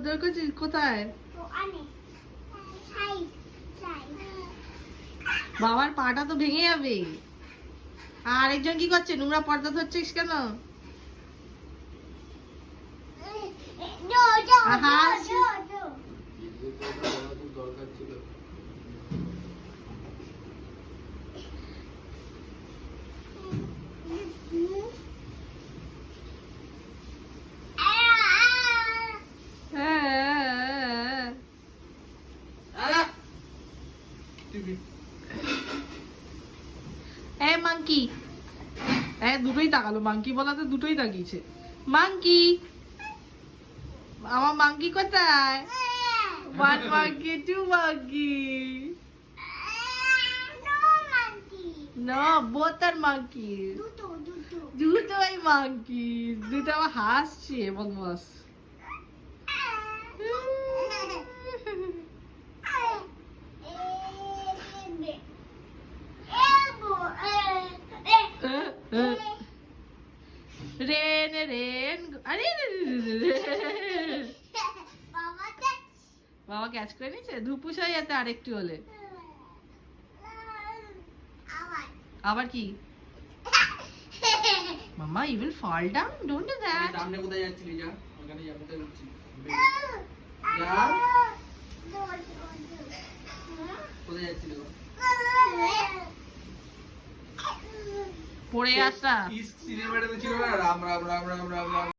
দৌড় করছিস কোথায়? বাবার পাটা তো ভেঙে যাবে। আর একজন কি করছে? নোংরা পর্দা ধরছিস কেন? মাঙ্কি দুটোই তাকালো। মাঙ্কি বলাতে দুটোই তাকিয়েছে। মাঙ্কি, আমার মাঙ্কি কোথায়? One monkey, two monkey. No, both are monkey. দুটোই মাঙ্কি। দুটো আবার হাসছে বদমাস। রেন রেন, আরে বাবা ক্যাচ করে নিয়েছে। ধুপুস হয়ে যেতে আরেকটু হলে। আবার কি? মামা, you will fall down, don't do that. সামনে কোথায় যাচ্ছিলি? যা, ওখানে যা, কোথায় যাচ্ছিস? যা, কোথায় যাচ্ছিলি? পড়ে আসা সিনেমাটা তো ছিল না, রাম রাম রাম রাম রাম রাম।